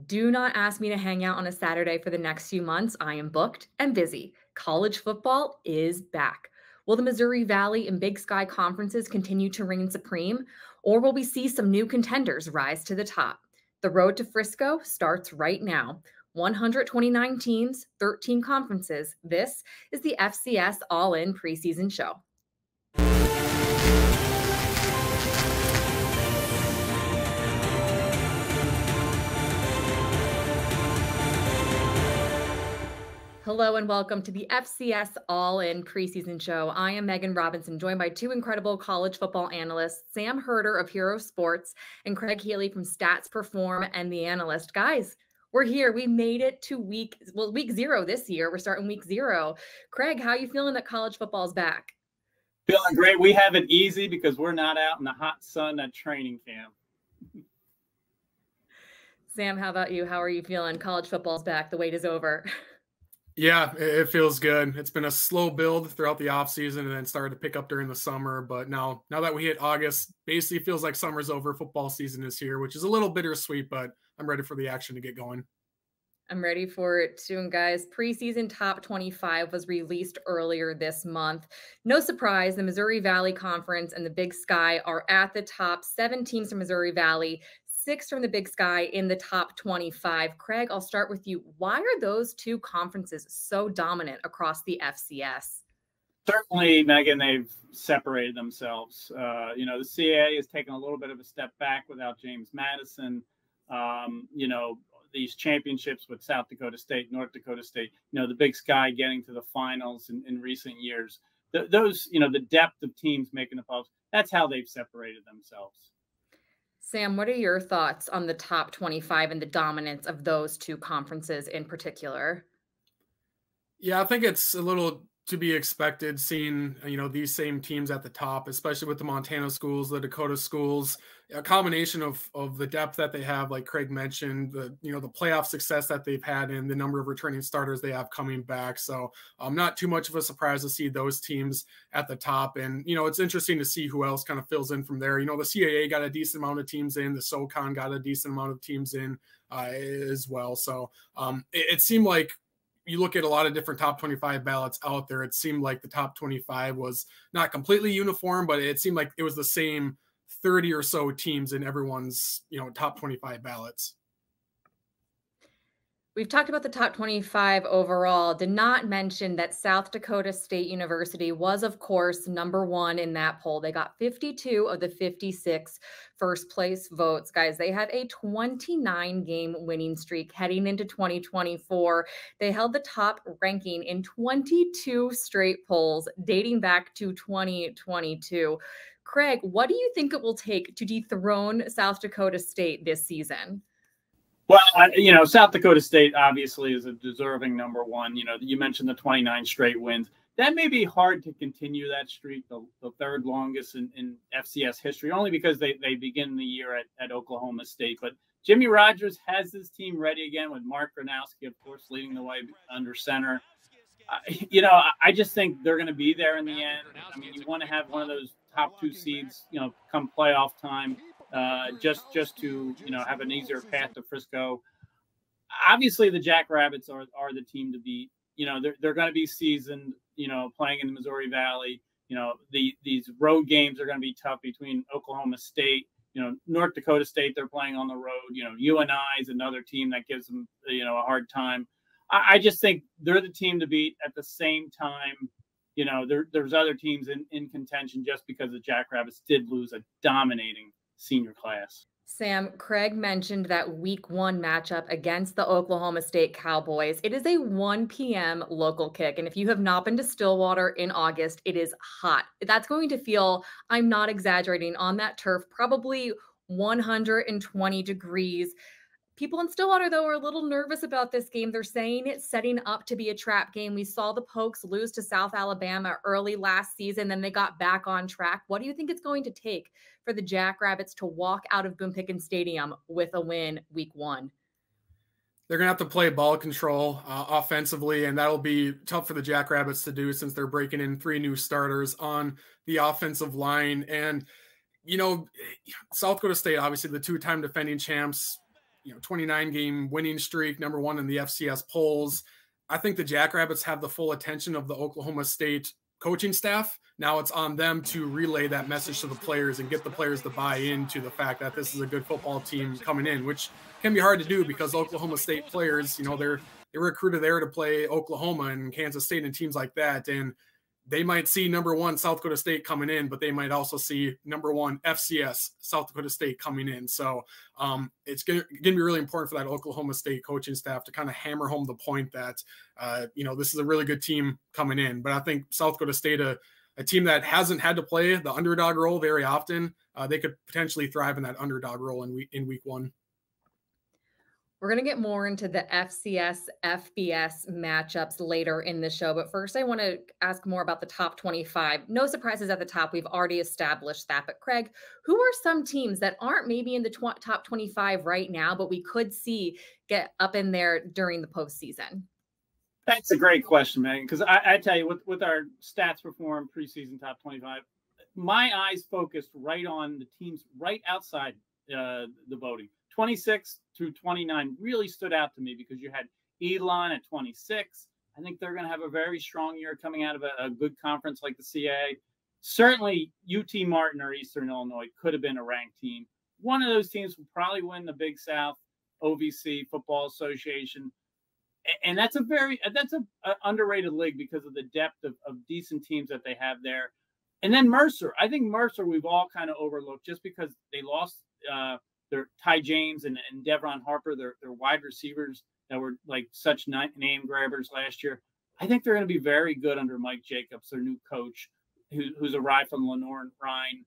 Do not ask me to hang out on a Saturday for the next few months. I am booked and busy. College football is back. Will the Missouri Valley and Big Sky conferences continue to reign supreme, or will we see some new contenders rise to the top? The road to Frisco starts right now. 129 teams, 13 conferences. This is the FCS All-In preseason show. Hello and welcome to the FCS All-In preseason show. I am Meghan Robinson, joined by two incredible college football analysts, Sam Herder of Hero Sports and Craig Healy from Stats Perform and The Analyst. Guys, we're here. We made it to week zero this year. We're starting week 0. Craig, how are you feeling that college football is back? Feeling great. We have it easy because we're not out in the hot sun at training camp. Sam, how about you? How are you feeling? College football's back. The wait is over. Yeah, it feels good. It's been a slow build throughout the offseason and then started to pick up during the summer. But now that we hit August, basically feels like summer's over. Football season is here, which is a little bittersweet, but I'm ready for the action to get going. I'm ready for it soon, guys. Preseason top 25 was released earlier this month. No surprise, the Missouri Valley Conference and the Big Sky are at the top. 7 teams from Missouri Valley, 6 from the Big Sky in the top 25. Craig, I'll start with you. Why are those two conferences so dominant across the FCS? Certainly, Megan, they've separated themselves. The CAA has taken a little bit of a step back without James Madison. These championships with South Dakota State, North Dakota State, the Big Sky getting to the finals in recent years. The depth of teams making the playoffs, that's how they've separated themselves. Sam, what are your thoughts on the top 25 and the dominance of those two conferences in particular? Yeah, I think it's a little to be expected seeing, these same teams at the top, especially with the Montana schools, the Dakota schools, a combination of the depth that they have, like Craig mentioned, the playoff success that they've had and the number of returning starters they have coming back. So not too much of a surprise to see those teams at the top. And, it's interesting to see who else kind of fills in from there. The CAA got a decent amount of teams in, the SoCon got a decent amount of teams in as well. So it seemed like, you look at a lot of different top 25 ballots out there, it seemed like the top 25 was not completely uniform, but it seemed like it was the same 30 or so teams in everyone's, top 25 ballots. We've talked about the top 25 overall, did not mention that South Dakota State University was, of course, number 1 in that poll. They got 52 of the 56 first place votes. Guys, they had a 29-game winning streak heading into 2024. They held the top ranking in 22 straight polls dating back to 2022. Craig, what do you think it will take to dethrone South Dakota State this season? Well, South Dakota State obviously is a deserving number 1. You mentioned the 29 straight wins. That may be hard to continue that streak, the third longest in FCS history, only because they begin the year at Oklahoma State. But Jimmy Rogers has his team ready again with Mark Gronowski, of course, leading the way under center. I just think they're going to be there in the end. I mean, you want to have one of those top 2 seeds, come playoff time. Just to have an easier path to Frisco. Obviously, the Jackrabbits are the team to beat. They're going to be seasoned. Playing in the Missouri Valley. These road games are going to be tough between Oklahoma State. North Dakota State. They're playing on the road. UNI is another team that gives them a hard time. I just think they're the team to beat. At the same time, there's other teams in contention just because the Jackrabbits did lose a dominating senior class. Sam, Craig mentioned that week 1 matchup against the Oklahoma State Cowboys. It is a 1 p.m. local kick. And if you have not been to Stillwater in August, it is hot. That's going to feel, I'm not exaggerating, on that turf, probably 120 degrees. People in Stillwater, though, are a little nervous about this game. They're saying it's setting up to be a trap game. We saw the Pokes lose to South Alabama early last season, then they got back on track. What do you think it's going to take for the Jackrabbits to walk out of Boone Pickens Stadium with a win week 1? They're going to have to play ball control offensively, and that'll be tough for the Jackrabbits to do since they're breaking in 3 new starters on the offensive line. And, South Dakota State, obviously the 2-time defending champs, 29-game winning streak, number one in the FCS polls. I think the Jackrabbits have the full attention of the Oklahoma State coaching staff. Now it's on them to relay that message to the players and get the players to buy into the fact that this is a good football team coming in, which can be hard to do because Oklahoma State players, they're recruited there to play Oklahoma and Kansas State and teams like that. And they might see number one South Dakota State coming in, but they might also see number one FCS South Dakota State coming in. So it's going to be really important for that Oklahoma State coaching staff to kind of hammer home the point that, this is a really good team coming in. But I think South Dakota State, a team that hasn't had to play the underdog role very often, they could potentially thrive in that underdog role in week one. We're going to get more into the FCS, FBS matchups later in the show. But first, I want to ask more about the top 25. No surprises at the top. We've already established that. But Craig, who are some teams that aren't maybe in the top 25 right now, but we could see get up in there during the postseason? That's a great question, Megan, because I tell you, with our stats perform preseason top 25, my eyes focused right on the teams right outside the voting. 26 through 29 really stood out to me because you had Elon at 26. I think they're going to have a very strong year coming out of a good conference like the CAA. Certainly, UT Martin or Eastern Illinois could have been a ranked team. One of those teams will probably win the Big South OVC Football Association. And that's a underrated league because of the depth of decent teams that they have there. And then Mercer. I think Mercer we've all kind of overlooked just because they lost their Ty James and Devron Harper, their wide receivers that were like such name grabbers last year. I think they're going to be very good under Mike Jacobs, their new coach, who's arrived from Lenore and Rhine.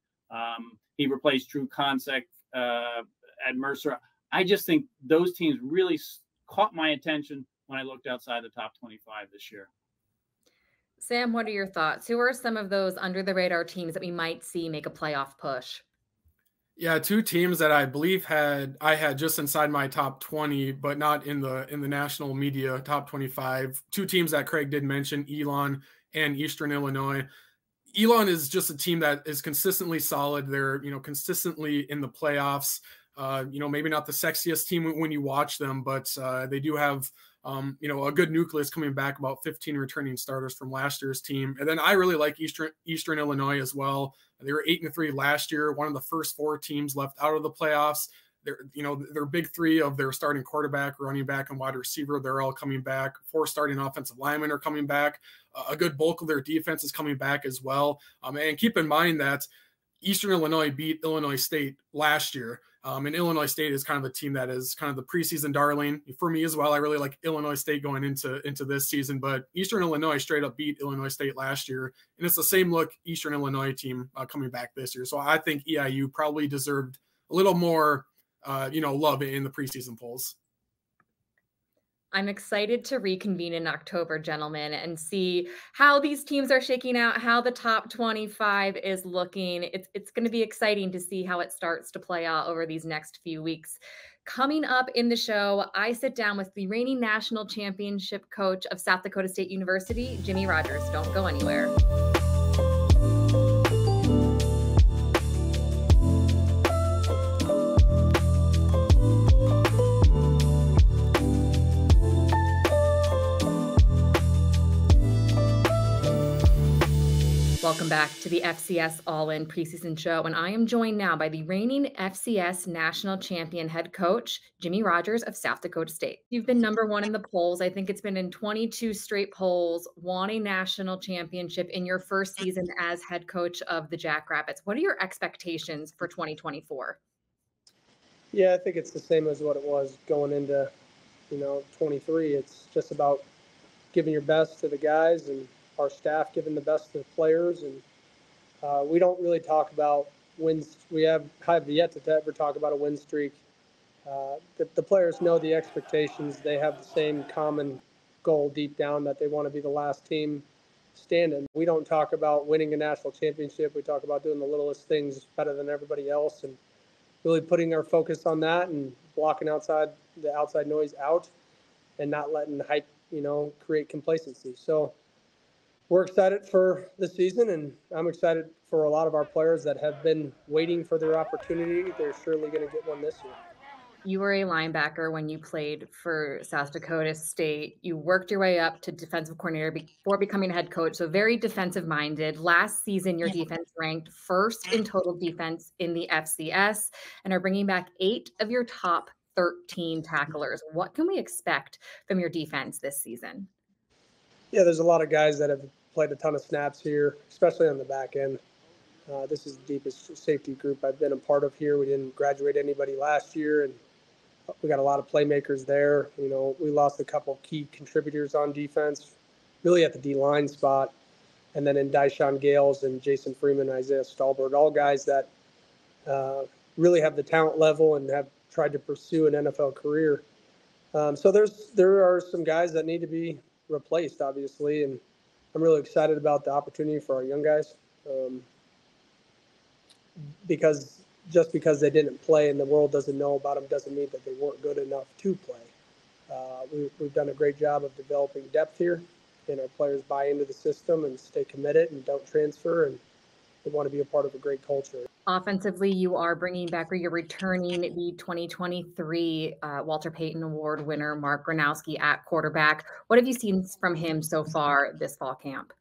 He replaced Drew Konsek at Mercer. I just think those teams really caught my attention when I looked outside the top 25 this year. Sam, what are your thoughts? Who are some of those under the radar teams that we might see make a playoff push? Yeah, two teams that I believe I had just inside my top 20, but not in the national media top 25. Two teams that Craig did mention, Elon and Eastern Illinois. Elon is just a team that is consistently solid. They're, consistently in the playoffs. Maybe not the sexiest team when you watch them, but they do have a good nucleus coming back, about 15 returning starters from last year's team. And then I really like Eastern Illinois as well. They were 8-3 last year, one of the first four teams left out of the playoffs. Their big three of their starting quarterback, running back, and wide receiver, they're all coming back. Four starting offensive linemen are coming back. A good bulk of their defense is coming back as well. And keep in mind that Eastern Illinois beat Illinois State last year. And Illinois State is kind of a team that is kind of the preseason darling for me as well. I really like Illinois State going into this season, but Eastern Illinois straight up beat Illinois State last year. And it's the same look Eastern Illinois team coming back this year. So I think EIU probably deserved a little more, love in the preseason polls. I'm excited to reconvene in October, gentlemen, and see how these teams are shaking out, how the top 25 is looking. It's going to be exciting to see how it starts to play out over these next few weeks. Coming up in the show, I sit down with the reigning national championship coach of South Dakota State University, Jimmy Rogers. Don't go anywhere. Welcome back to the FCS All-In preseason show, and I am joined now by the reigning FCS national champion head coach, Jimmy Rogers of South Dakota State. You've been number one in the polls. I think it's been in 22 straight polls, won a national championship in your first season as head coach of the Jackrabbits. What are your expectations for 2024? Yeah, I think it's the same as what it was going into, 23. It's just about giving your best to the guys and our staff giving the best to the players, and we don't really talk about wins. We have yet to ever talk about a win streak. The players know the expectations. They have the same common goal deep down that they want to be the last team standing. We don't talk about winning a national championship. We talk about doing the littlest things better than everybody else and really putting our focus on that and blocking the outside noise out and not letting hype, create complacency. So we're excited for the season, and I'm excited for a lot of our players that have been waiting for their opportunity. They're surely going to get one this year. You were a linebacker when you played for South Dakota State. You worked your way up to defensive coordinator before becoming a head coach, so very defensive minded. Last season, your defense ranked first in total defense in the FCS and are bringing back 8 of your top 13 tacklers. What can we expect from your defense this season? Yeah, there's a lot of guys that have played a ton of snaps here, especially on the back end. This is the deepest safety group I've been a part of here. We didn't graduate anybody last year, and we got a lot of playmakers there. You know, we lost a couple key contributors on defense, really at the D-line spot. And then in Dyshawn Gales and Jason Freeman, Isaiah Stallbird, all guys that really have the talent level and have tried to pursue an NFL career. So there are some guys that need to be replaced, obviously, and I'm really excited about the opportunity for our young guys. Because just because they didn't play and the world doesn't know about them doesn't mean that they weren't good enough to play. We've done a great job of developing depth here, and our players buy into the system and stay committed and don't transfer, and they want to be a part of a great culture. Offensively, you are bringing back, or you're returning the 2023 Walter Payton Award winner, Mark Gronowski, at quarterback. What have you seen from him so far this fall camp?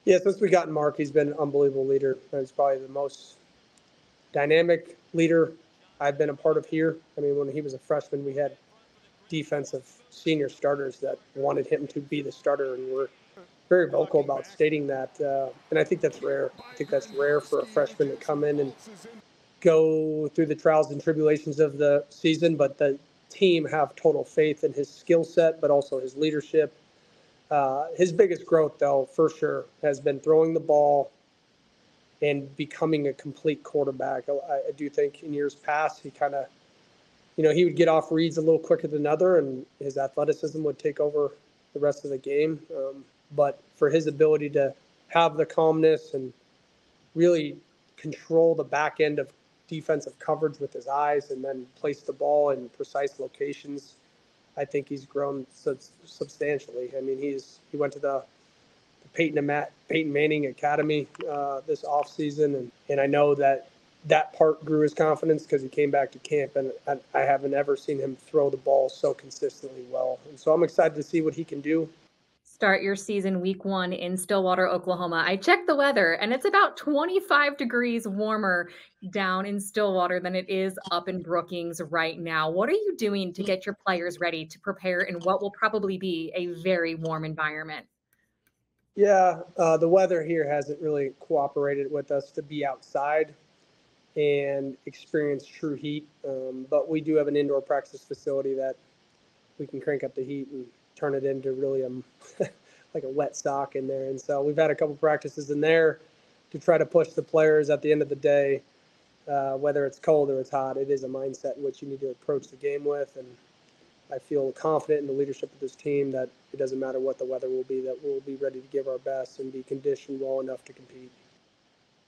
Yeah, since we got Mark, he's been an unbelievable leader. He's probably the most dynamic leader I've been a part of here. I mean, when he was a freshman, we had defensive senior starters that wanted him to be the starter, and we're very vocal about stating that. And I think that's rare. I think that's rare for a freshman to come in and go through the trials and tribulations of the season, but the team have total faith in his skill set, but also his leadership. His biggest growth, though, for sure, has been throwing the ball and becoming a complete quarterback. I do think in years past, he kind of, he would get off reads a little quicker than other, and his athleticism would take over the rest of the game. But for his ability to have the calmness and really control the back end of defensive coverage with his eyes and then place the ball in precise locations, I think he's grown substantially. I mean, he went to the Peyton Manning Academy this offseason, and I know that part grew his confidence because he came back to camp, and I haven't ever seen him throw the ball so consistently well. And so I'm excited to see what he can do. Start your season week 1 in Stillwater, Oklahoma. I checked the weather, and it's about 25 degrees warmer down in Stillwater than it is up in Brookings right now. What are you doing to get your players ready to prepare in what will probably be a very warm environment? Yeah, the weather here hasn't really cooperated with us to be outside and experience true heat. But we do have an indoor practice facility that we can crank up the heat and turn it into really like a wet sock in there. And so we've had a couple practices in there to try to push the players at the end of the day, whether it's cold or it's hot. It is a mindset in which you need to approach the game with. And I feel confident in the leadership of this team that it doesn't matter what the weather will be, that we'll be ready to give our best and be conditioned well enough to compete.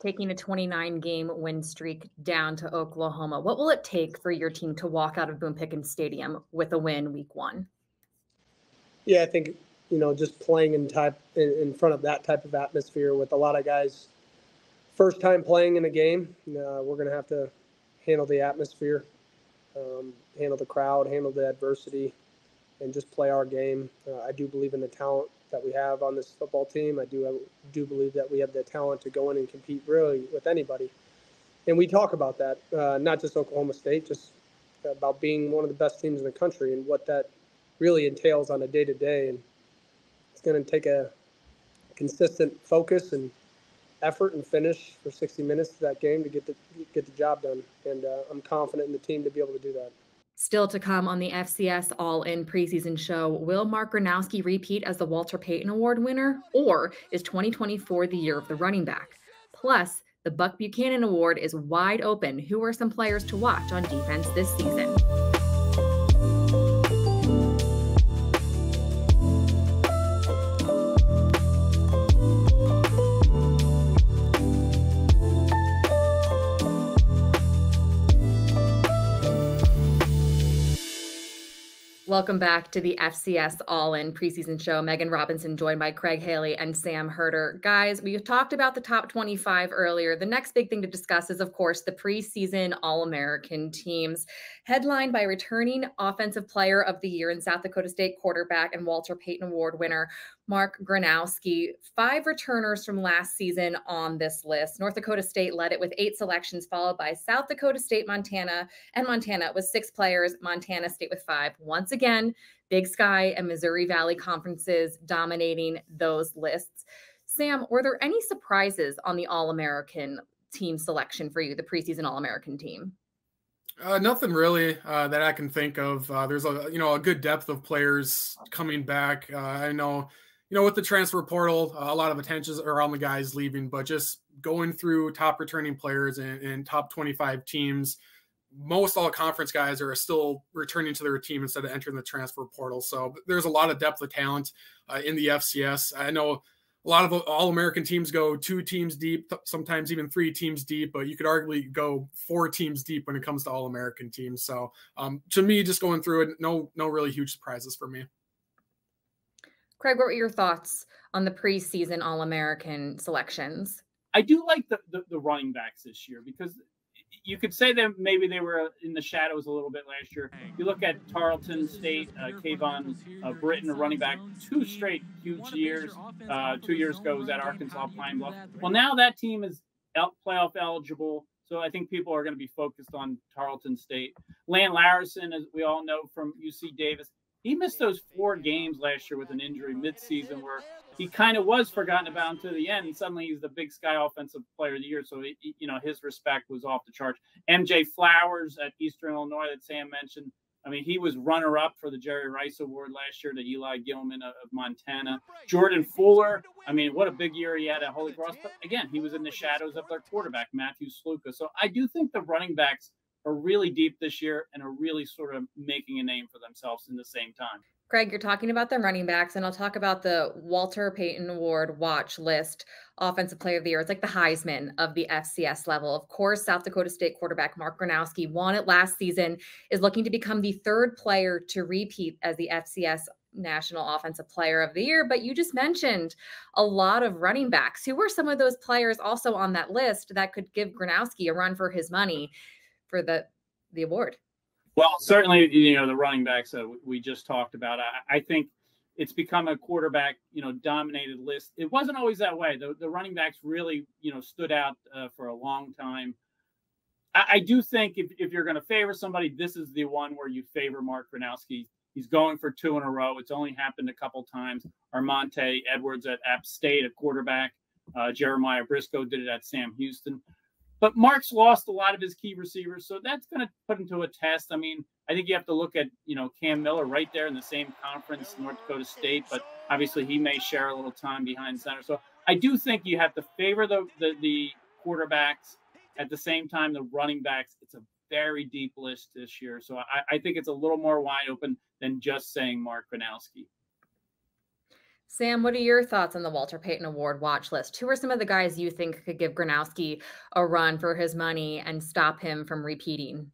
Taking a 29-game win streak down to Oklahoma, what will it take for your team to walk out of Boone Pickens Stadium with a win week 1? Yeah, I think, just playing in front of that type of atmosphere with a lot of guys first time playing in a game, we're going to have to handle the atmosphere, handle the crowd, handle the adversity, and just play our game. I do believe in the talent that we have on this football team. I do believe that we have the talent to go in and compete really with anybody. And we talk about that, not just Oklahoma State, just about being one of the best teams in the country and what that really entails on a day-to-day. And it's going to take a consistent focus and effort and finish for 60 minutes of that game to get the job done. And I'm confident in the team to be able to do that. Still to come on the FCS All-In preseason show, will Mark Gronowski repeat as the Walter Payton Award winner, or is 2024 the year of the running back? Plus, the Buck Buchanan Award is wide open. Who are some players to watch on defense this season? Welcome back to the FCS All-In preseason show. Meghan Robinson joined by Craig Haley and Sam Herder. Guys, we talked about the top 25 earlier. The next big thing to discuss is, of course, the preseason All-American teams, headlined by returning Offensive Player of the Year in South Dakota State quarterback and Walter Payton Award winner Mark Gronowski. 5 returners from last season on this list. North Dakota State led it with 8 selections, followed by South Dakota State, Montana with 6 players, Montana State with 5. Once again, Big Sky and Missouri Valley conferences dominating those lists. Sam, were there any surprises on the All-American team selection for you, the preseason All-American team? Nothing really that I can think of. There's a good depth of players coming back. I know, with the transfer portal, a lot of attention around the guys leaving, but just going through top returning players and top 25 teams, most all conference guys are still returning to their team instead of entering the transfer portal. So there's a lot of depth of talent in the FCS. I know a lot of All-American teams go 2 teams deep, sometimes even 3 teams deep, but you could arguably go 4 teams deep when it comes to All-American teams. So to me, just going through it, no really huge surprises for me. Craig, what were your thoughts on the preseason All-American selections? I do like the running backs this year because you could say that maybe they were in the shadows a little bit last year. You look at Tarleton State, Kayvon Britton, a running back, 2 straight huge years. 2 years ago was at Arkansas Pine Bluff. Well, now that team is playoff eligible, so I think people are going to be focused on Tarleton State. Lan Larison, as we all know from UC Davis, he missed those 4 games last year with an injury midseason where he kind of was forgotten about until the end. And suddenly he's the Big Sky Offensive Player of the Year. So, his respect was off the charts. MJ Flowers at Eastern Illinois that Sam mentioned. I mean, he was runner-up for the Jerry Rice Award last year to Eli Gilman of Montana. Jordan Fuller, I mean, what a big year he had at Holy Cross. But, again, he was in the shadows of their quarterback, Matthew Sluka. So I do think the running backs are really deep this year and are really sort of making a name for themselves in the same time. Greg, you're talking about the running backs, and I'll talk about the Walter Payton Award watch list, Offensive Player of the Year. It's like the Heisman of the FCS level. Of course, South Dakota State quarterback Mark Gronowski won it last season, is looking to become the 3rd player to repeat as the FCS National Offensive Player of the Year. But you just mentioned a lot of running backs. Who were some of those players also on that list that could give Gronowski a run for his money for the award? Well, certainly, the running backs that we just talked about. I think it's become a quarterback, dominated list. It wasn't always that way. The running backs really, stood out for a long time. I do think if you're going to favor somebody, this is the one where you favor Mark Gronowski. He's going for 2 in a row. It's only happened a couple times. Armonte Edwards at App State, a quarterback. Jeremiah Briscoe did it at Sam Houston. But Mark's lost a lot of his key receivers, so that's going to put him to a test. I mean, I think you have to look at, Cam Miller right there in the same conference, North Dakota State, but obviously he may share a little time behind center. So I do think you have to favor the quarterbacks. At the same time, the running backs, it's a very deep list this year. So I think it's a little more wide open than just saying Mark Gronowski. Sam, what are your thoughts on the Walter Payton Award watch list? Who are some of the guys you think could give Gronowski a run for his money and stop him from repeating?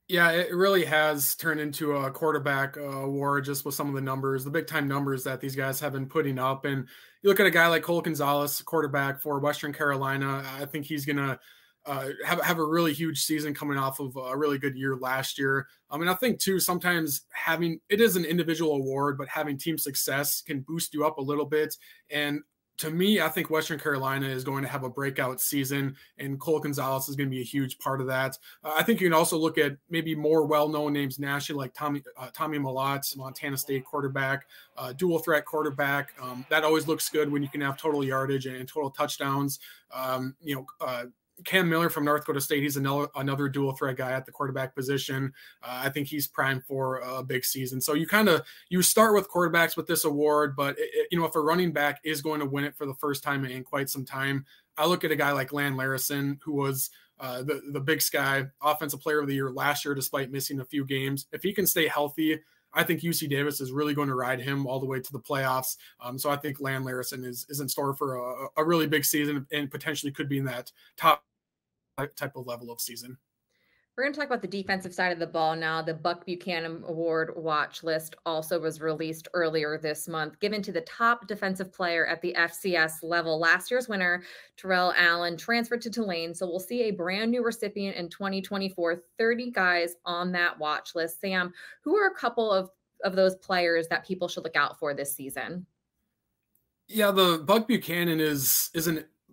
Yeah, it really has turned into a quarterback award just with some of the numbers, the big-time numbers that these guys have been putting up. And you look at a guy like Cole Gonzalez, quarterback for Western Carolina. I think he's going to have a really huge season coming off of a really good year last year. I mean, I think too, sometimes it is an individual award, but having team success can boost you up a little bit. And to me, I think Western Carolina is going to have a breakout season, and Cole Gonzalez is going to be a huge part of that. I think you can also look at maybe more well-known names nationally, like Tommy Mellott, Montana State quarterback, dual threat quarterback. That always looks good when you can have total yardage and total touchdowns. Cam Miller from North Dakota State, he's another dual threat guy at the quarterback position. I think he's primed for a big season. So you start with quarterbacks with this award, but if a running back is going to win it for the first time in quite some time, I look at a guy like Lan Larison, who was the Big Sky Offensive Player of the Year last year, despite missing a few games. If he can stay healthy, I think UC Davis is really going to ride him all the way to the playoffs. So I think Lan Larison is in store for a really big season and potentially could be in that top type of level of season. We're going to talk about the defensive side of the ball now. The Buck Buchanan Award watch list also was released earlier this month, given to the top defensive player at the FCS level. Last year's winner, Terrell Allen, transferred to Tulane, so we'll see a brand new recipient in 2024. 30 guys on that watch list. Sam, who are a couple of those players that people should look out for this season? Yeah, the Buck Buchanan is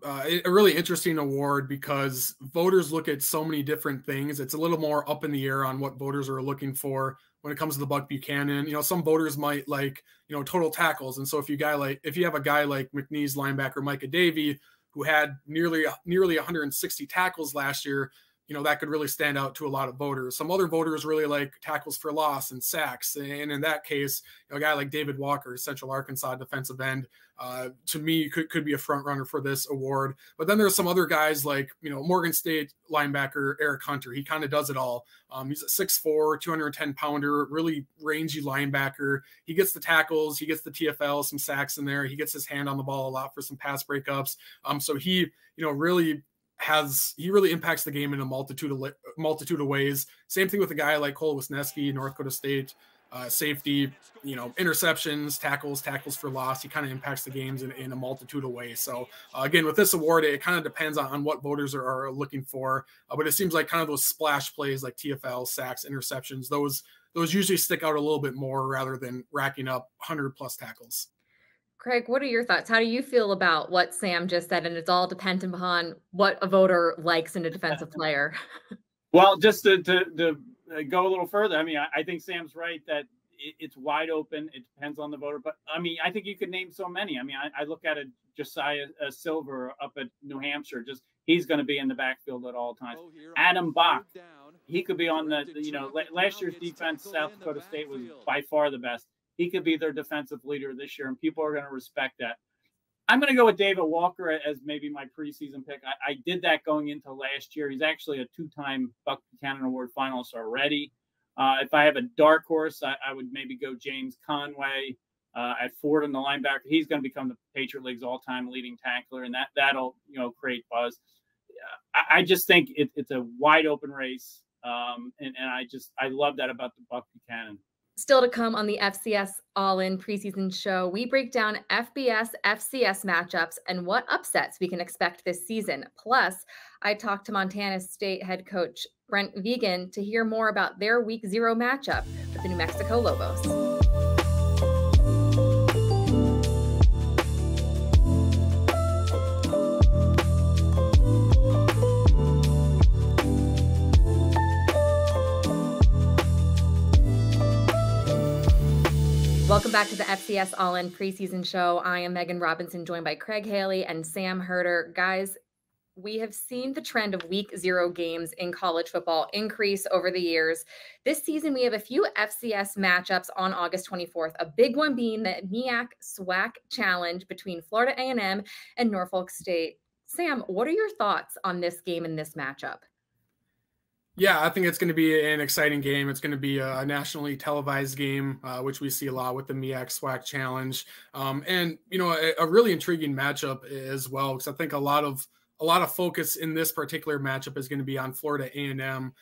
a really interesting award because voters look at so many different things. It's a little more up in the air on what voters are looking for when it comes to the Buck Buchanan. You know, some voters might like, total tackles. And so if you have a guy like McNeese linebacker Micah Davey, who had nearly 160 tackles last year, that could really stand out to a lot of voters. Some other voters really like tackles for loss and sacks. And in that case, a guy like David Walker, Central Arkansas defensive end, to me could be a front runner for this award. But then there's some other guys like, Morgan State linebacker Eric Hunter. He kind of does it all. He's a 6'4", 210-pounder, really rangy linebacker. He gets the tackles, he gets the TFL, some sacks in there. He gets his hand on the ball a lot for some pass breakups. So he, really impacts the game in a multitude of ways. Same thing with a guy like Cole Wisniewski, North Dakota State, safety, interceptions, tackles for loss. He kind of impacts the games in a multitude of ways. So again, with this award, it kind of depends on what voters are looking for. But it seems like kind of those splash plays like TFL, sacks, interceptions, those usually stick out a little bit more rather than racking up 100+ tackles. Craig, what are your thoughts? How do you feel about what Sam just said? And it's all dependent upon what a voter likes in a defensive player. Well, just to go a little further, I mean, I think Sam's right that it's wide open. It depends on the voter. But, I mean, I think you could name so many. I mean, I look at Josiah Silver up at New Hampshire. He's going to be in the backfield at all times. Adam Bach, he could be on last year's defense, South Dakota State was by far the best. He could be their defensive leader this year, and people are going to respect that. I'm going to go with David Walker as maybe my preseason pick. I did that going into last year. He's actually a 2-time Buck Buchanan Award finalist already. If I have a dark horse, I would maybe go James Conway at Ford in the linebacker. He's going to become the Patriot League's all-time leading tackler, and that'll create buzz. I just think it's a wide open race, and I love that about the Buck Buchanan. Still to come on the FCS All-In preseason show, we break down FBS, FCS matchups and what upsets we can expect this season. Plus, I talked to Montana State head coach Brent Vigen to hear more about their Week 0 matchup with the New Mexico Lobos. Welcome back to the FCS All-In preseason show. I am Meghan Robinson, joined by Craig Haley and Sam Herder. Guys, we have seen the trend of Week 0 games in college football increase over the years. This season, we have a few FCS matchups on August 24th, a big one being the MEAC SWAC Challenge between Florida A&M and Norfolk State. Sam, what are your thoughts on this game and this matchup? Yeah, I think it's going to be an exciting game. It's going to be a nationally televised game, which we see a lot with the MEAC SWAC Challenge, and a really intriguing matchup as well, because I think a lot of focus in this particular matchup is going to be on Florida A&M.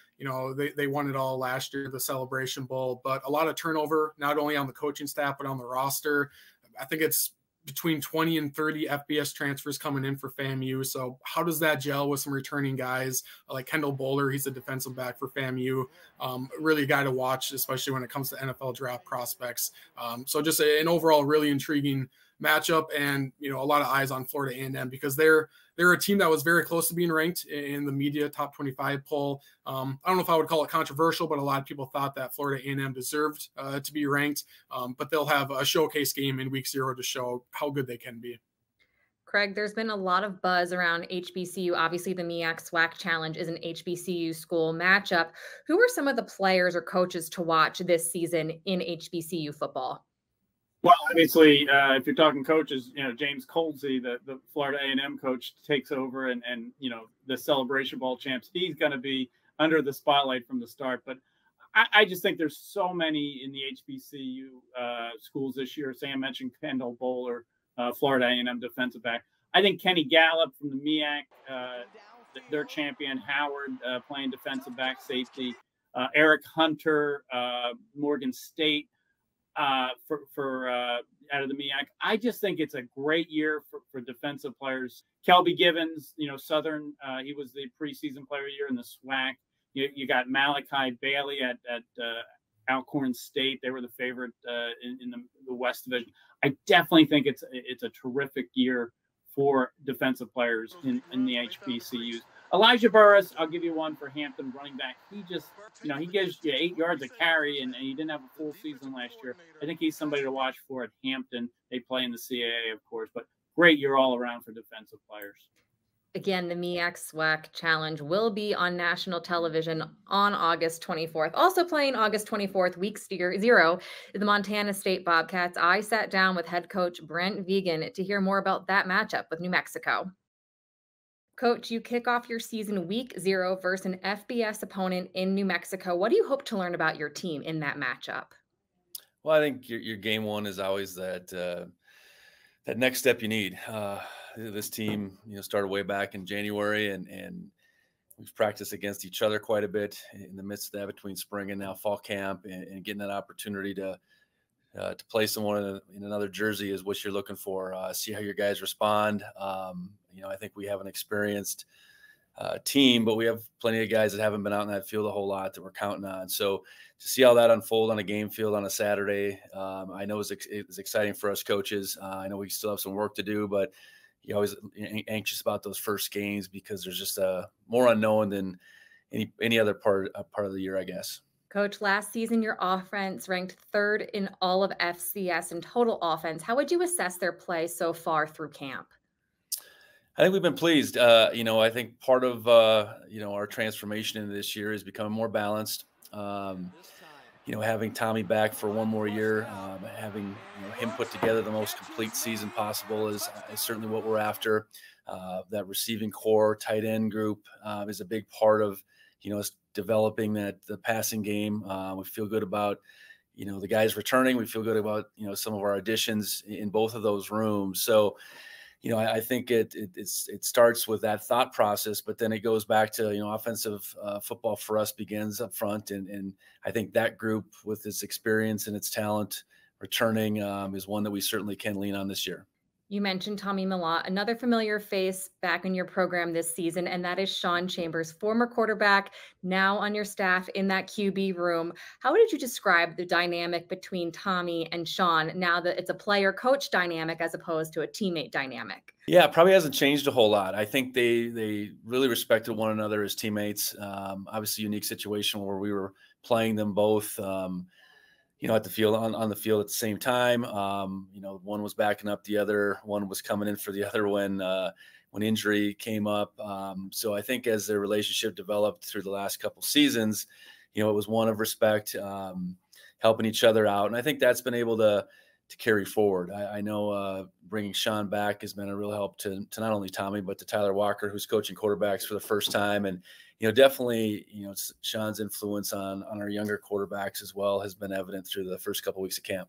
They won it all last year, the Celebration Bowl, but a lot of turnover, not only on the coaching staff but on the roster. I think it's between 20 and 30 FBS transfers coming in for FAMU. So how does that gel with some returning guys like Kendall Bowler? He's a defensive back for FAMU. Really a guy to watch, especially when it comes to NFL draft prospects. So just an overall really intriguing matchup, and a lot of eyes on Florida A&M because they're a team that was very close to being ranked in the media top 25 poll. I don't know if I would call it controversial, but a lot of people thought that Florida A&M deserved to be ranked. But they'll have a showcase game in Week 0 to show how good they can be. Craig, there's been a lot of buzz around HBCU. Obviously, the MEAC SWAC Challenge is an HBCU school matchup. Who are some of the players or coaches to watch this season in HBCU football? Well, obviously, if you're talking coaches, James Colsey, the Florida A&M coach, takes over, and the Celebration Bowl champs. He's going to be under the spotlight from the start. But I just think there's so many in the HBCU schools this year. Sam mentioned Kendall Bowler, Florida A&M defensive back. I think Kenny Gallup from the MEAC their champion Howard playing defensive back safety, Eric Hunter, Morgan State for out of the MEAC. I just think it's a great year for defensive players. Kelby Givens, Southern, he was the preseason player of the year in the SWAC. You got Malachi Bailey at Alcorn State. They were the favorite in the West Division. I definitely think it's a terrific year for defensive players in the HBCUs. Elijah Burris, I'll give you one for Hampton running back. He just, he gives you 8 yards a carry, and he didn't have a full season last year. I think he's somebody to watch for at Hampton. They play in the CAA, of course, but great year all around for defensive players. Again, the MEAC SWAC Challenge will be on national television on August 24th. Also playing August 24th, week 0, the Montana State Bobcats. I sat down with head coach Brent Vigen to hear more about that matchup with New Mexico. Coach, you kick off your season week 0 versus an FBS opponent in New Mexico. What do you hope to learn about your team in that matchup? Well, I think your game one is always that next step you need. This team, started way back in January, and we've practiced against each other quite a bit in the midst of that between spring and now fall camp, and getting that opportunity to play someone in another jersey is what you're looking for. See how your guys respond. I think we have an experienced team, but we have plenty of guys that haven't been out in that field a whole lot that we're counting on. So to see how that unfold on a game field on a Saturday, I know it's exciting for us coaches. I know we still have some work to do, but you're always anxious about those first games because there's just more unknown than any other part of the year, I guess. Coach, last season, your offense ranked 3rd in all of FCS in total offense. How would you assess their play so far through camp? I think we've been pleased. I think part of, our transformation into this year is becoming more balanced. Having Tommy back for one more year, having him put together the most complete season possible is certainly what we're after. That receiving core, tight end group is a big part of, us developing the passing game. We feel good about, the guys returning. We feel good about, some of our additions in both of those rooms. So, I think it starts with that thought process, but then it goes back to, offensive football for us begins up front. And I think that group with its experience and its talent returning is one that we certainly can lean on this year. You mentioned Tommy Millott, another familiar face back in your program this season, and that is Sean Chambers, former quarterback, now on your staff in that QB room. How would you describe the dynamic between Tommy and Sean now that it's a player-coach dynamic as opposed to a teammate dynamic? Yeah, it probably hasn't changed a whole lot. I think they really respected one another as teammates. Obviously, unique situation where we were playing them both at the field on the field at the same time. One was backing up the other, one was coming in for the other when injury came up. So I think as their relationship developed through the last couple seasons, it was one of respect, helping each other out. And I think that's been able to carry forward. I know bringing Sean back has been a real help to not only Tommy, but to Tyler Walker, who's coaching quarterbacks for the first time. And, definitely, Sean's influence on our younger quarterbacks as well has been evident through the first couple of weeks of camp.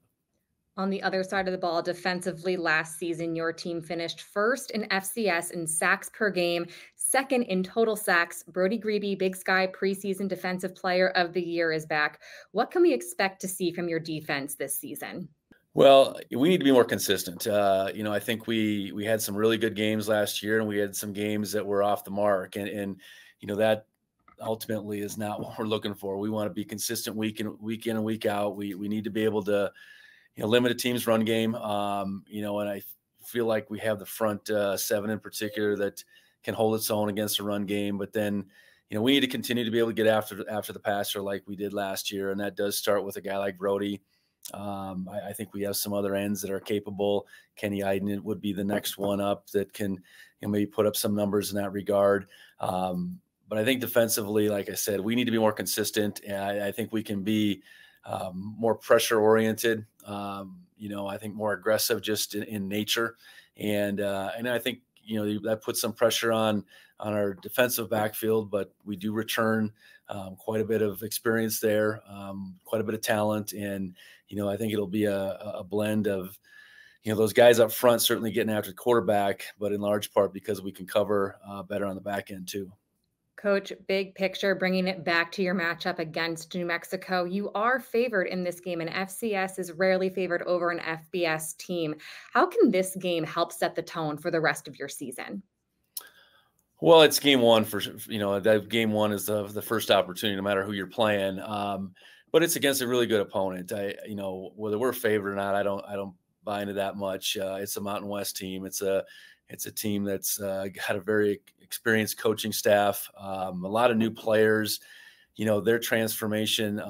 On the other side of the ball, defensively last season, your team finished 1st in FCS in sacks per game, 2nd in total sacks. Brody Grebe, Big Sky preseason defensive player of the year, is back. What can we expect to see from your defense this season? Well, we need to be more consistent. I think we had some really good games last year, and we had some games that were off the mark. And that ultimately is not what we're looking for. We want to be consistent week in and week out. We need to be able to, limit a team's run game. And I feel like we have the front 7 in particular that can hold its own against a run game. But then, we need to continue to be able to get after the passer like we did last year. And that does start with a guy like Brody. I think we have some other ends that are capable. Kenny Iden would be the next one up that can maybe put up some numbers in that regard. But I think defensively, like I said, we need to be more consistent. And I think we can be more pressure oriented. I think more aggressive just in nature. And I think, that puts some pressure on our defensive backfield, but we do return quite a bit of experience there, quite a bit of talent. And, I think it'll be a blend of those guys up front certainly getting after the quarterback, but in large part because we can cover better on the back end too. Coach, big picture, bringing it back to your matchup against New Mexico. You are favored in this game, and FCS is rarely favored over an FBS team. How can this game help set the tone for the rest of your season? Well, it's game one that game one is the first opportunity, no matter who you're playing. But it's against a really good opponent. Whether we're favored or not, I don't buy into that much. It's a Mountain West team. It's a team that's got a very experienced coaching staff, a lot of new players. Their transformation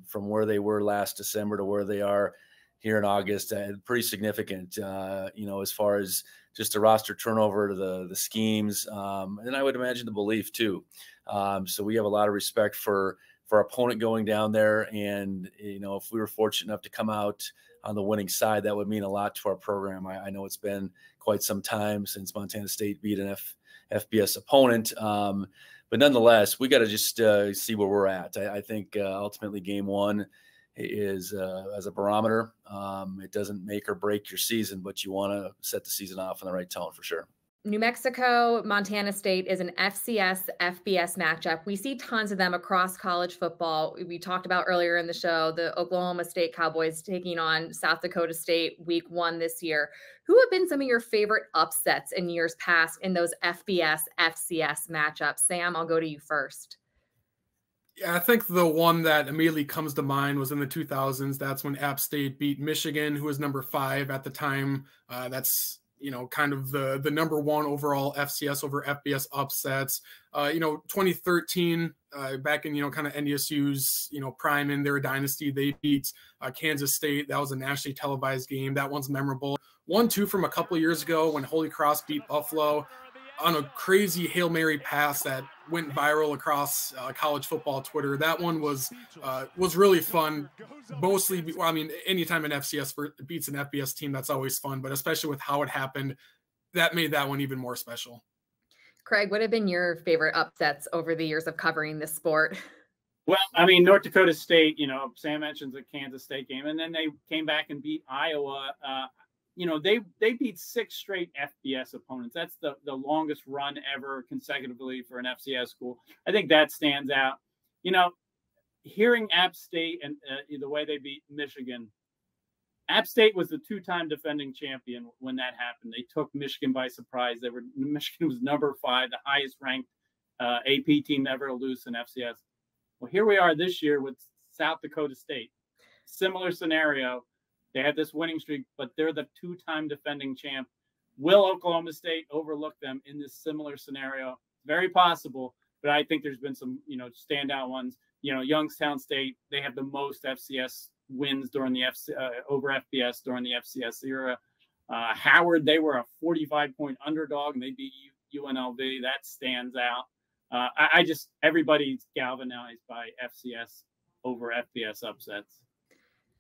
from where they were last December to where they are here in August, pretty significant. As far as just the roster turnover to the schemes, and I would imagine the belief too. So we have a lot of respect for our opponent going down there, and if we were fortunate enough to come out on the winning side, that would mean a lot to our program. I know it's been quite some time since Montana State beat an FBS opponent, but nonetheless, we got to just see where we're at. I think ultimately game one is as a barometer. It doesn't make or break your season, but you want to set the season off on the right tone for sure. New Mexico, Montana State is an FCS FBS matchup. We see tons of them across college football. We talked about earlier in the show, the Oklahoma State Cowboys taking on South Dakota State week 1 this year. Who have been some of your favorite upsets in years past in those FBS FCS matchups? Sam, I'll go to you first. Yeah, I think the one that immediately comes to mind was in the 2000s. That's when App State beat Michigan, who was number 5 at the time. That's kind of the number 1 overall FCS over FBS upsets. 2013, back in, kind of NDSU's, prime in their dynasty, they beat Kansas State. That was a nationally televised game. That one's memorable. 1-2 from a couple of years ago when Holy Cross beat Buffalo on a crazy Hail Mary pass that went viral across college football Twitter. That one was really fun. Mostly, anytime an FCS beats an FBS team, that's always fun, but especially with how it happened, that made that one even more special. Craig, what have been your favorite upsets over the years of covering this sport? Well, North Dakota State, Sam mentions the Kansas State game, and then they came back and beat Iowa. They beat 6 straight FBS opponents. That's the longest run ever consecutively for an FCS school. I think that stands out. Hearing App State and the way they beat Michigan, App State was the 2-time defending champion when that happened. They took Michigan by surprise. Michigan was number 5, the highest ranked AP team ever to lose in FCS. Well, here we are this year with South Dakota State. Similar scenario. They have this winning streak, but they're the 2-time defending champ. Will Oklahoma State overlook them in this similar scenario? Very possible, but I think there's been some, standout ones. Youngstown State, they have the most FCS wins during the over FBS during the FCS era. Howard, they were a 45-point underdog, and they beat UNLV. That stands out. Everybody's galvanized by FCS over FBS upsets.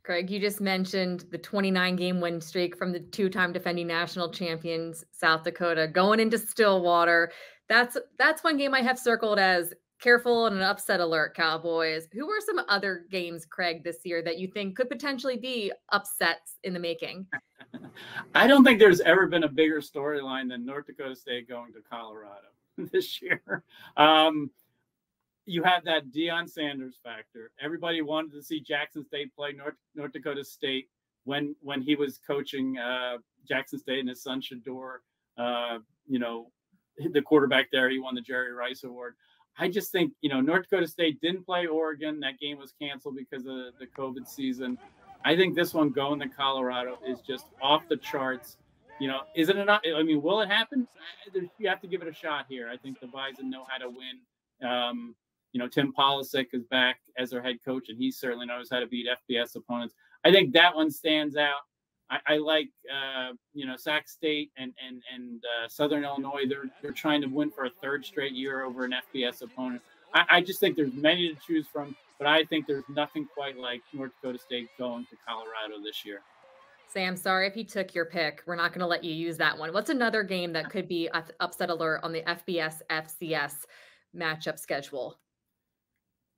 Craig, you just mentioned the 29-game win streak from the 2-time defending national champions, South Dakota, going into Stillwater. That's one game I have circled as careful and an upset alert, Cowboys. Who are some other games, Craig, this year that you think could potentially be upsets in the making? I don't think there's ever been a bigger storyline than North Dakota State going to Colorado this year. You have that Deion Sanders factor. Everybody wanted to see Jackson State play North Dakota State when he was coaching Jackson State, and his son Shador, the quarterback there, he won the Jerry Rice Award. I just think, North Dakota State didn't play Oregon. That game was canceled because of the COVID season. I think this one going to Colorado is just off the charts. Is it enough? Will it happen? You have to give it a shot here. I think the Bison know how to win. Tim Polisic is back as their head coach, and he certainly knows how to beat FBS opponents. I think that one stands out. I like, Sac State and Southern Illinois. They're trying to win for a 3rd straight year over an FBS opponent. I just think there's many to choose from, but I think there's nothing quite like North Dakota State going to Colorado this year. Sam, sorry if you took your pick. We're not going to let you use that one. What's another game that could be upset alert on the FBS FCS matchup schedule?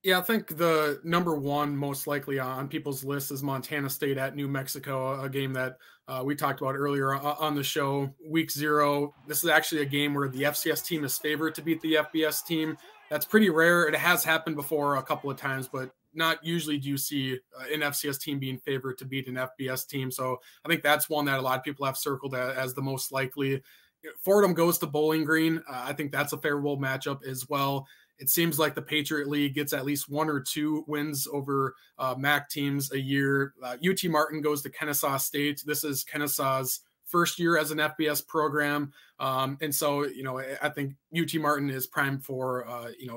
Yeah, I think the number one most likely on people's list is Montana State at New Mexico, a game that we talked about earlier on the show. Week 0, this is actually a game where the FCS team is favored to beat the FBS team. That's pretty rare. It has happened before a couple of times, but not usually do you see an FCS team being favored to beat an FBS team. So I think that's one that a lot of people have circled as the most likely. Fordham goes to Bowling Green. I think that's a favorable matchup as well. It seems like the Patriot League gets at least 1 or 2 wins over MAC teams a year. UT Martin goes to Kennesaw State. This is Kennesaw's first year as an FBS program. And so, I think UT Martin is primed for,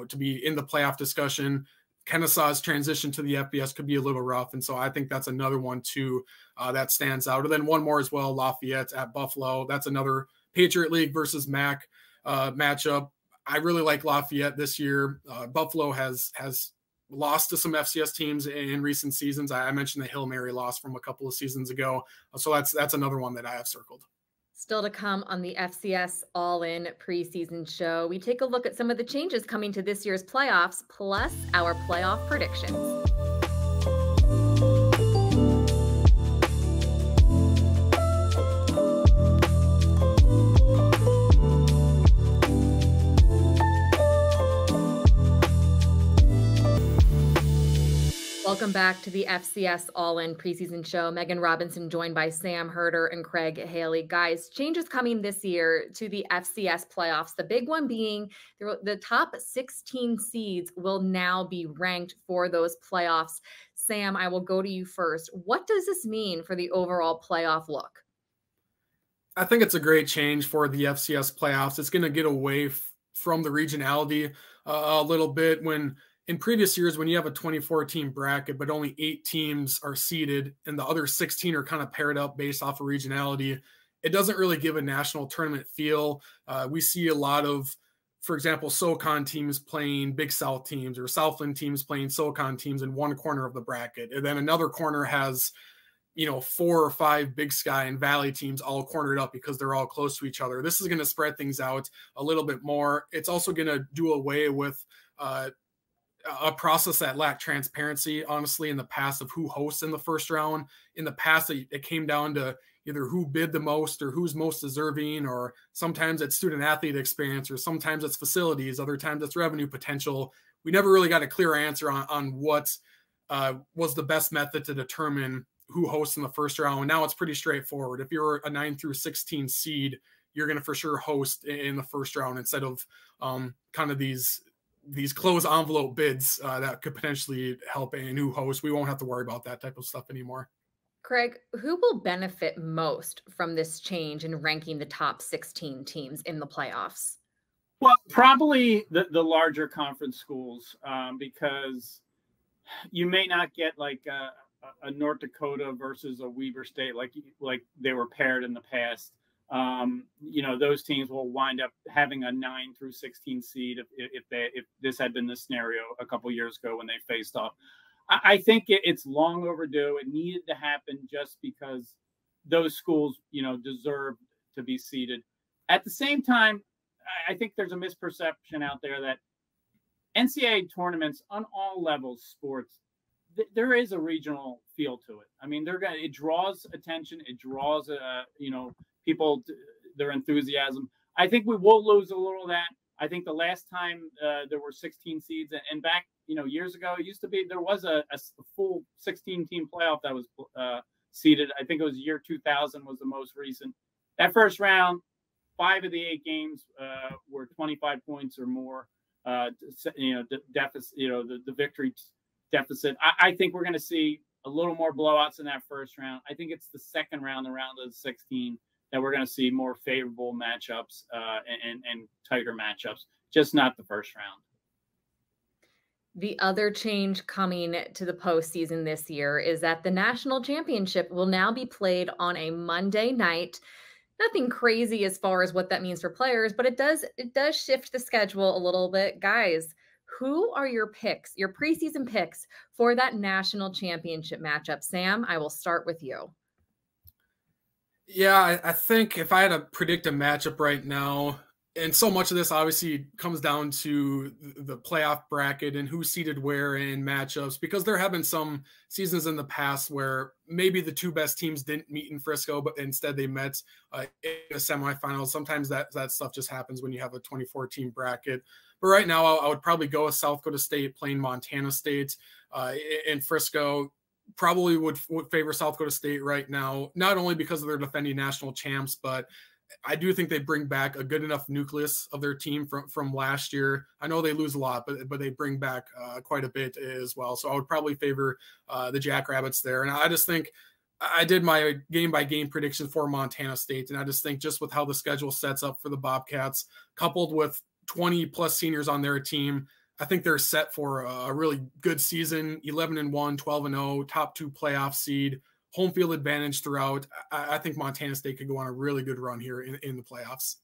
to be in the playoff discussion. Kennesaw's transition to the FBS could be a little rough. And so I think that's another one too that stands out. And then one more as well, Lafayette at Buffalo. That's another Patriot League versus MAC matchup. I really like Lafayette this year. Buffalo has lost to some FCS teams in recent seasons. I mentioned the Hail Mary loss from a couple of seasons ago. So that's another one that I have circled. Still to come on the FCS All-In preseason show, we take a look at some of the changes coming to this year's playoffs, plus our playoff predictions. Welcome back to the FCS All-In preseason show. Meghan Robinson joined by Sam Herder and Craig Haley. Guys, changes coming this year to the FCS playoffs. The big one being the top 16 seeds will now be ranked for those playoffs. Sam, I will go to you first. What does this mean for the overall playoff look? I think it's a great change for the FCS playoffs. It's going to get away from the regionality a little bit. When in previous years, when you have a 24-team bracket, but only 8 teams are seeded and the other 16 are kind of paired up based off of regionality, it doesn't really give a national tournament feel. We see a lot of, for example, SoCon teams playing Big South teams or Southland teams playing SoCon teams in one corner of the bracket. And then another corner has, 4 or 5 Big Sky and Valley teams all cornered up because they're all close to each other. This is going to spread things out a little bit more. It's also going to do away with a process that lacked transparency, honestly, in the past of who hosts in the first round. In the past, it came down to either who bid the most or who's most deserving, or sometimes it's student athlete experience, or sometimes it's facilities, other times it's revenue potential. We never really got a clear answer on what was the best method to determine who hosts in the first round. Now it's pretty straightforward. If you're a 9 through 16 seed, you're going to for sure host in the first round instead of kind of these closed envelope bids that could potentially help and who hosts. We won't have to worry about that type of stuff anymore. Craig, who will benefit most from this change in ranking the top 16 teams in the playoffs? Well, probably the larger conference schools, because you may not get like a North Dakota versus a Weber State like they were paired in the past. Those teams will wind up having a 9 through 16 seed if this had been the scenario a couple years ago when they faced off. I think it's long overdue. It needed to happen just because those schools, deserve to be seeded. At the same time, I think there's a misperception out there that NCAA tournaments on all levels, sports, there is a regional feel to it. I mean, it draws attention. It draws, people, their enthusiasm. I think we will lose a little of that. I think the last time there were 16 seeds, and back, years ago, it used to be there was a full 16-team playoff that was seeded. I think it was year 2000 was the most recent. That first round, 5 of the 8 games were 25 points or more. Deficit. The victory deficit. I think we're going to see a little more blowouts in that first round. I think it's the second round, the round of the 16, that we're going to see more favorable matchups and tighter matchups, just not the first round. The other change coming to the postseason this year is that the national championship will now be played on a Monday night. Nothing crazy as far as what that means for players, but it does shift the schedule a little bit. Guys, who are your picks, your preseason picks for that national championship matchup? Sam, I will start with you. Yeah, I think if I had to predict a matchup right now, And so much of this obviously comes down to the playoff bracket and who's seated where in matchups, because there have been some seasons in the past where maybe the two best teams didn't meet in Frisco, but instead they met in a semifinal. Sometimes that stuff just happens when you have a 24-team bracket. But right now, I would probably go with South Dakota State playing Montana State in Frisco. Probably would favor South Dakota State right now, not only because of their defending national champs, but I do think they bring back a good enough nucleus of their team from last year. I know they lose a lot, but they bring back quite a bit as well. So I would probably favor the Jackrabbits there. And I just think I did my game-by-game prediction for Montana State, and I just think just with how the schedule sets up for the Bobcats, coupled with 20-plus seniors on their team, I think they're set for a really good season, 11-1, 12-0, top 2 playoff seed, home field advantage throughout. I think Montana State could go on a really good run here in the playoffs.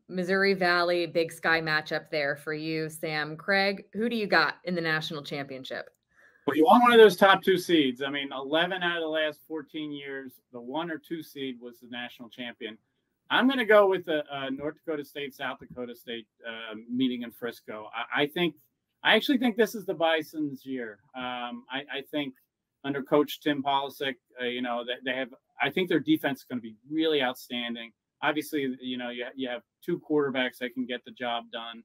Missouri Valley, Big Sky matchup there for you, Sam. Craig, who do you got in the national championship? Well, you want one of those top 2 seeds. I mean, 11 out of the last 14 years, the 1 or 2 seed was the national champion. I'm going to go with the North Dakota State, South Dakota State meeting in Frisco. I actually think this is the Bison's year. I think under Coach Tim Polisic, they have. I think their defense is going to be really outstanding. Obviously, you have 2 quarterbacks that can get the job done.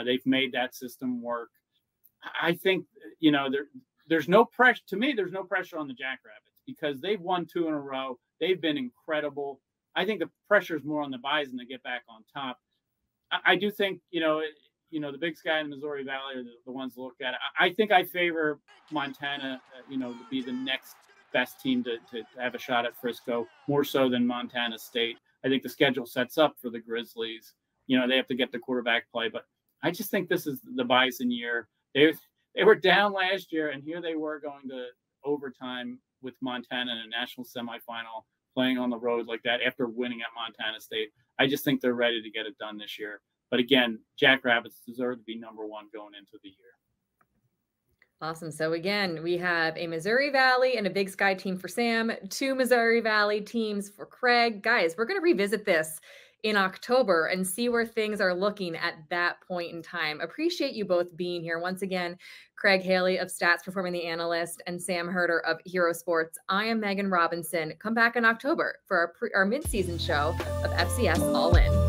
They've made that system work. I think there's no pressure. To me, there's no pressure on the Jackrabbits because they've won 2 in a row. They've been incredible. I think the pressure is more on the Bison to get back on top. I do think the Big Sky and the Missouri Valley are the ones to look at. I think I favor Montana, to be the next best team to have a shot at Frisco, more so than Montana State. I think the schedule sets up for the Grizzlies. They have to get the quarterback play, but I just think this is the Bison year. They were down last year, and here they were going to overtime with Montana in a national semifinal, playing on the road like that after winning at Montana State. I just think they're ready to get it done this year. But again, Jackrabbits deserve to be number 1 going into the year. Awesome. So again, we have a Missouri Valley and a Big Sky team for Sam, 2 Missouri Valley teams for Craig. Guys, we're going to revisit this in October and see where things are looking at that point in time. Appreciate you both being here. Once again, Craig Haley of Stats Performing the Analyst and Sam Herder of Hero Sports. I am Meghan Robinson. Come back in October for our mid-season show of FCS All-In.